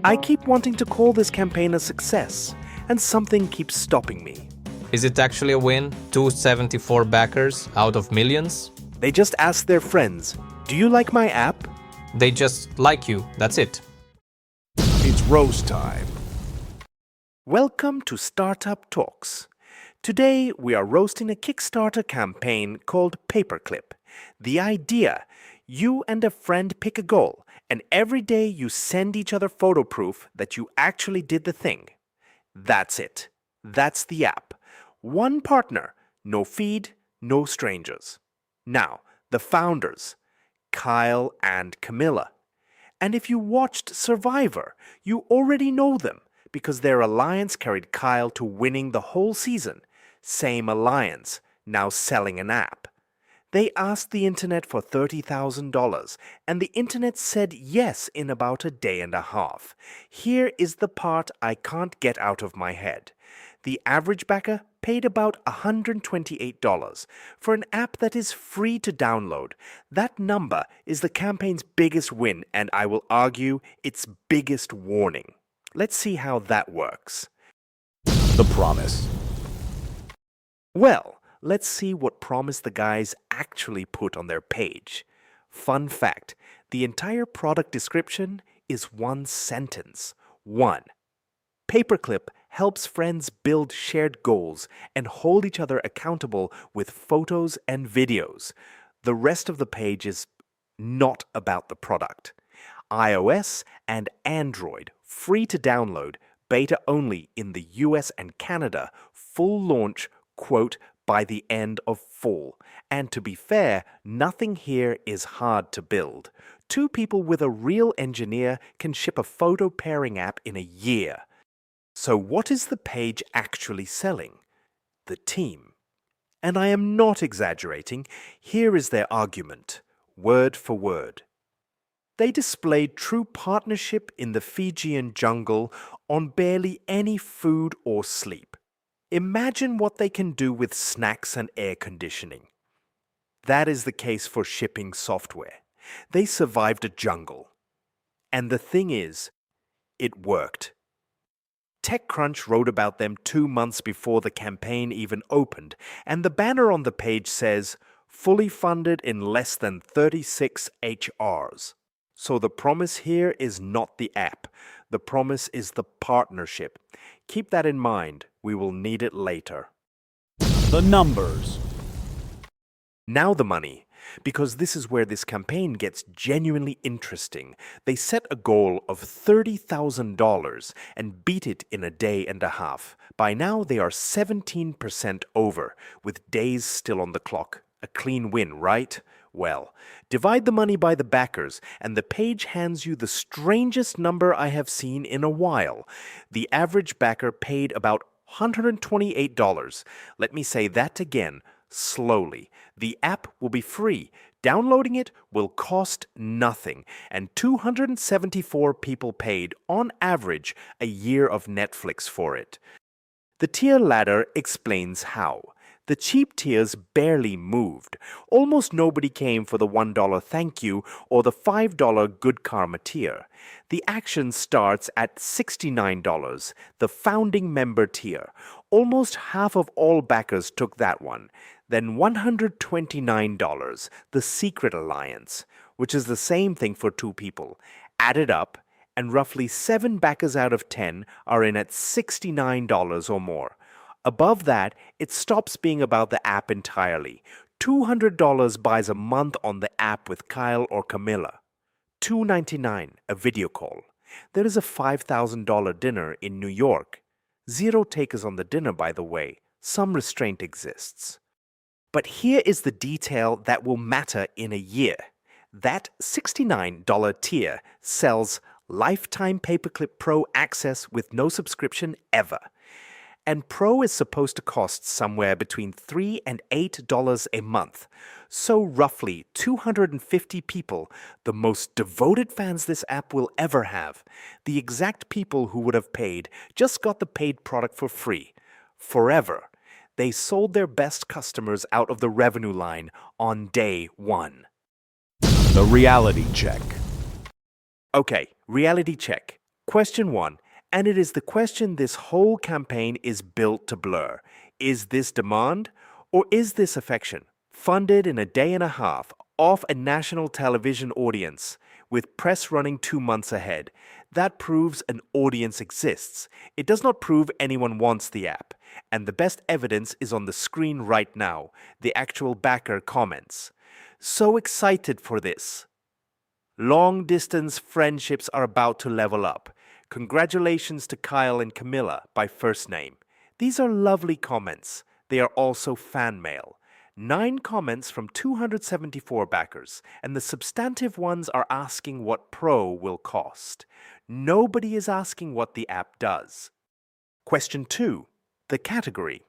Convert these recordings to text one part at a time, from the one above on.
I keep wanting to call this campaign a success, and something keeps stopping me. Is it actually a win? 274 backers out of millions? They just ask their friends, "Do you like my app?" They just like you, that's it. It's roast time. Welcome to Startup Talks. Today we are roasting a Kickstarter campaign called Paperclip. The idea: you and a friend pick a goal, and every day you send each other photo proof that you actually did the thing. That's it. That's the app. One partner, no feed, no strangers. Now, the founders, Kyle and Camilla. And if you watched Survivor, you already know them because their alliance carried Kyle to winning the whole season. Same alliance, now selling an app. They asked the internet for $30,000, and the internet said yes in about a day and a half. Here is the part I can't get out of my head. The average backer paid about $128 for an app that is free to download. That number is the campaign's biggest win, and I will argue its biggest warning. Let's see how that works. The promise. Well, let's see what promise the guys actually put on their page. Fun fact, the entire product description is one sentence. 1. Paperclip helps friends build shared goals and hold each other accountable with photos and videos. The rest of the page is not about the product. iOS and Android, free to download, beta only in the US and Canada, full launch, quote, by the end of fall. And to be fair, nothing here is hard to build. 2 people with a real engineer can ship a photo pairing app in a year. So what is the page actually selling? The team. And I am not exaggerating. Here is their argument, word for word. They displayed true partnership in the Fijian jungle on barely any food or sleep. Imagine what they can do with snacks and air conditioning. That is the case for shipping software. They survived a jungle. And the thing is, it worked. TechCrunch wrote about them 2 months before the campaign even opened, and the banner on the page says, fully funded in less than 36 HRs. So the promise here is not the app. The promise is the partnership. Keep that in mind. We will need it later. The numbers. Now the money, because this is where this campaign gets genuinely interesting. They set a goal of $30,000 and beat it in a day and a half. By now they are 17% over, with days still on the clock. A clean win, right? Well, divide the money by the backers, and the page hands you the strangest number I have seen in a while. The average backer paid about $128. Let me say that again, slowly. The app will be free. Downloading it will cost nothing, and 274 people paid, on average, a year of Netflix for it. The tier ladder explains how. The cheap tiers barely moved. Almost nobody came for the $1 thank you or the $5 good karma tier. The action starts at $69, the founding member tier. Almost half of all backers took that one. Then $129, the secret alliance, which is the same thing for 2 people. Added up, and roughly 7 backers out of 10 are in at $69 or more. Above that, it stops being about the app entirely. $200 buys a month on the app with Kyle or Camilla. $299, a video call. There is a $5,000 dinner in New York. 0 takers on the dinner, by the way. Some restraint exists. But here is the detail that will matter in a year. That $69 tier sells lifetime Paperclip Pro access with no subscription ever. And Pro is supposed to cost somewhere between $3 and $8 a month. So roughly 250 people, the most devoted fans this app will ever have, the exact people who would have paid, just got the paid product for free. Forever. They sold their best customers out of the revenue line on day 1. The reality check. Okay, reality check. Question 1, and it is the question this whole campaign is built to blur. Is this demand or is this affection? Funded in a day and a half, off a national television audience, with press running 2 months ahead. That proves an audience exists. It does not prove anyone wants the app. And the best evidence is on the screen right now. The actual backer comments. So excited for this. Long distance friendships are about to level up. Congratulations to Kyle and Camilla by first name. These are lovely comments. They are also fan mail. 9 comments from 274 backers, and the substantive ones are asking what Pro will cost. Nobody is asking what the app does. Question 2. The category.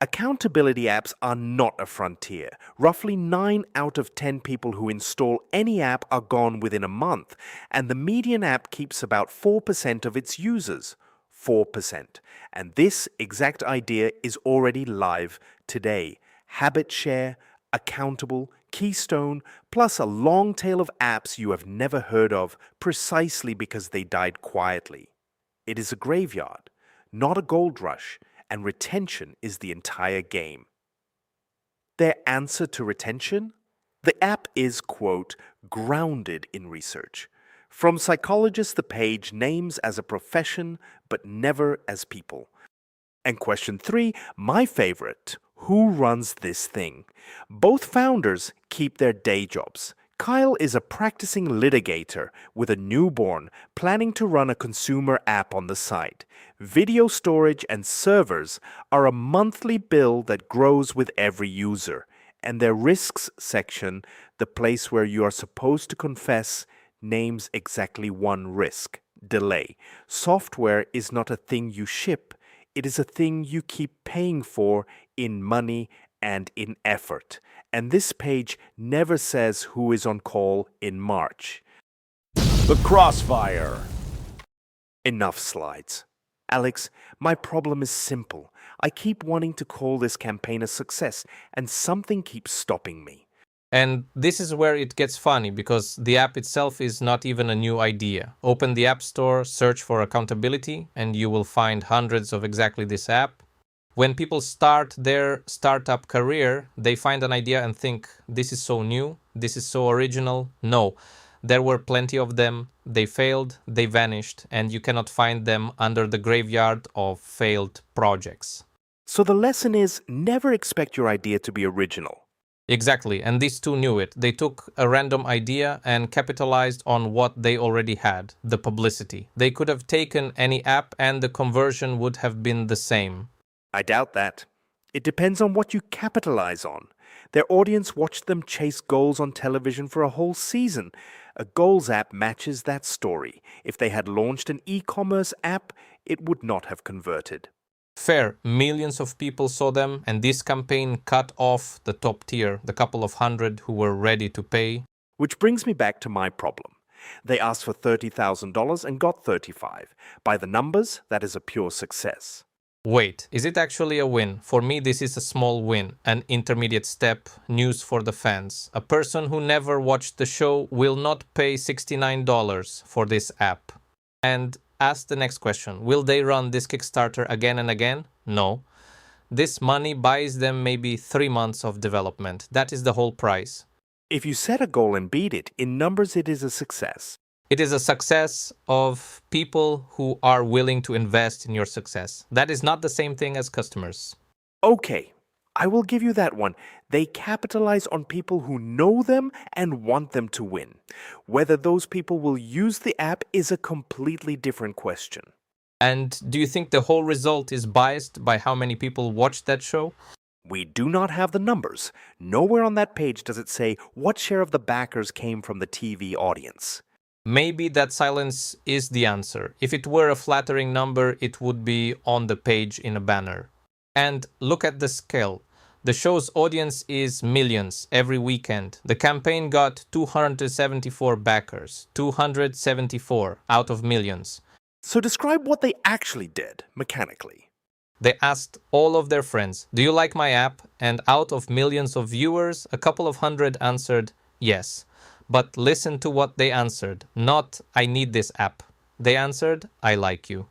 Accountability apps are not a frontier. Roughly 9 out of 10 people who install any app are gone within a month, and the median app keeps about 4% of its users. 4%. And this exact idea is already live today. Habit Share, Accountable, Keystone, plus a long tail of apps you have never heard of precisely because they died quietly. It is a graveyard, not a gold rush, and retention is the entire game. Their answer to retention? The app is, quote, grounded in research. From psychologists, the page names as a profession, but never as people. And question 3, my favorite, who runs this thing? Both founders keep their day jobs. Kyle is a practicing litigator with a newborn, planning to run a consumer app on the side. Video storage and servers are a monthly bill that grows with every user. And their risks section, the place where you are supposed to confess, names exactly one risk: delay. Software is not a thing you ship. It is a thing you keep paying for in money and in effort. And this page never says who is on call in March. The Crossfire. Enough slides. Alex, my problem is simple. I keep wanting to call this campaign a success, and something keeps stopping me. And this is where it gets funny, because the app itself is not even a new idea. Open the App Store, search for accountability, and you will find hundreds of exactly this app. When people start their startup career, they find an idea and think, this is so new, this is so original. No, there were plenty of them. They failed, they vanished, and you cannot find them under the graveyard of failed projects. So the lesson is never expect your idea to be original. Exactly, and these two knew it. They took a random idea and capitalized on what they already had, the publicity. They could have taken any app and the conversion would have been the same. I doubt that. It depends on what you capitalize on. Their audience watched them chase goals on television for a whole season. A goals app matches that story. If they had launched an e-commerce app, it would not have converted. Fair, millions of people saw them, and this campaign cut off the top tier, the couple of hundred who were ready to pay. Which brings me back to my problem. They asked for $30,000 and got 35. By the numbers, that is a pure success. Wait, is it actually a win? For me, this is a small win, an intermediate step, news for the fans. A person who never watched the show will not pay $69 for this app. And ask the next question, will they run this Kickstarter again and again? No. This money buys them maybe 3 months of development. That is the whole price. If you set a goal and beat it, in numbers it is a success. It is a success of people who are willing to invest in your success. That is not the same thing as customers. Okay, I will give you that one. They capitalize on people who know them and want them to win. Whether those people will use the app is a completely different question. And do you think the whole result is biased by how many people watched that show? We do not have the numbers. Nowhere on that page does it say what share of the backers came from the TV audience. Maybe that silence is the answer. If it were a flattering number, it would be on the page in a banner. And look at the scale. The show's audience is millions every weekend. The campaign got 274 backers. 274 out of millions. So describe what they actually did, mechanically. They asked all of their friends, do you like my app? And out of millions of viewers, a couple of hundred answered yes. But listen to what they answered, not I need this app. They answered, I like you.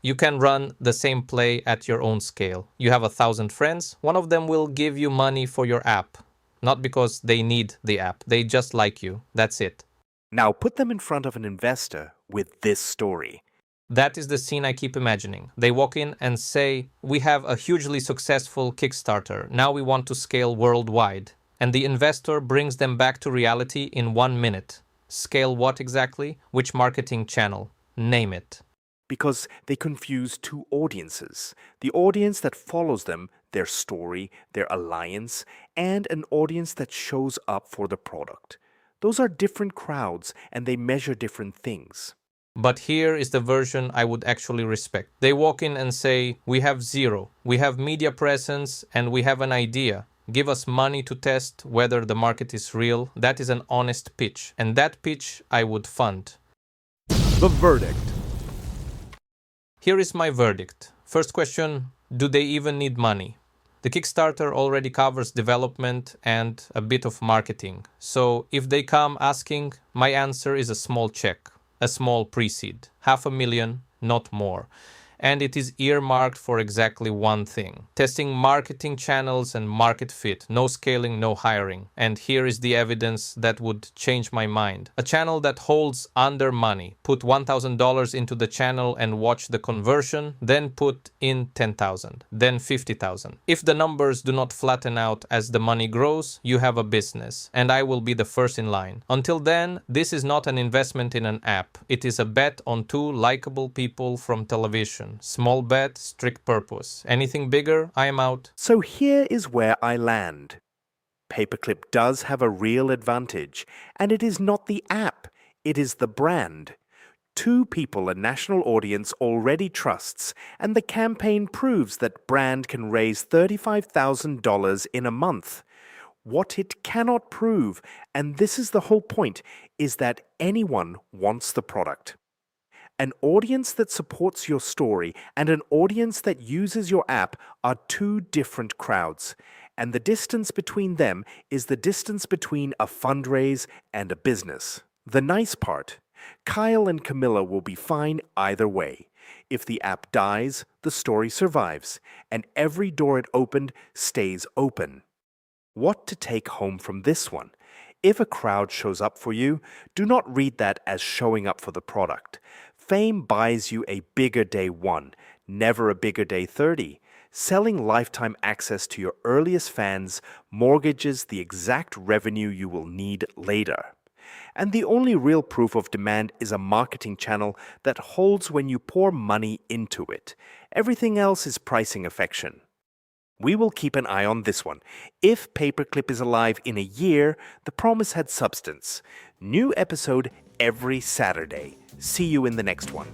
You can run the same play at your own scale. You have 1,000 friends. One of them will give you money for your app. Not because they need the app. They just like you. That's it. Now put them in front of an investor with this story. That is the scene I keep imagining. They walk in and say, we have a hugely successful Kickstarter. Now we want to scale worldwide. And the investor brings them back to reality in 1 minute. Scale what exactly? Which marketing channel? Name it. Because they confuse two audiences. The audience that follows them, their story, their alliance, and an audience that shows up for the product. Those are different crowds and they measure different things. But here is the version I would actually respect. They walk in and say, we have zero. We have media presence and we have an idea. Give us money to test whether the market is real. That is an honest pitch. And that pitch I would fund. The verdict. Here is my verdict. First question, do they even need money? The Kickstarter already covers development and a bit of marketing. So if they come asking, my answer is a small check, a small pre-seed, $500,000, not more. And it is earmarked for exactly one thing. Testing marketing channels and market fit. No scaling, no hiring. And here is the evidence that would change my mind. A channel that holds under money. Put $1,000 into the channel and watch the conversion. Then put in $10,000. Then $50,000. If the numbers do not flatten out as the money grows, you have a business. And I will be the first in line. Until then, this is not an investment in an app. It is a bet on two likable people from television. Small bet, strict purpose. Anything bigger, I am out. So here is where I land. Paperclip does have a real advantage, and it is not the app, it is the brand. Two people a national audience already trusts, and the campaign proves that brand can raise $35,000 in a month. What it cannot prove, and this is the whole point, is that anyone wants the product. An audience that supports your story and an audience that uses your app are two different crowds, and the distance between them is the distance between a fundraise and a business. The nice part, Kyle and Camilla will be fine either way. If the app dies, the story survives, and every door it opened stays open. What to take home from this one? If a crowd shows up for you, do not read that as showing up for the product. Fame buys you a bigger day 1, never a bigger day 30. Selling lifetime access to your earliest fans mortgages the exact revenue you will need later. And the only real proof of demand is a marketing channel that holds when you pour money into it. Everything else is pricing affection. We will keep an eye on this one. If Paperclip is alive in a year, the promise had substance. New episode every Saturday. See you in the next one.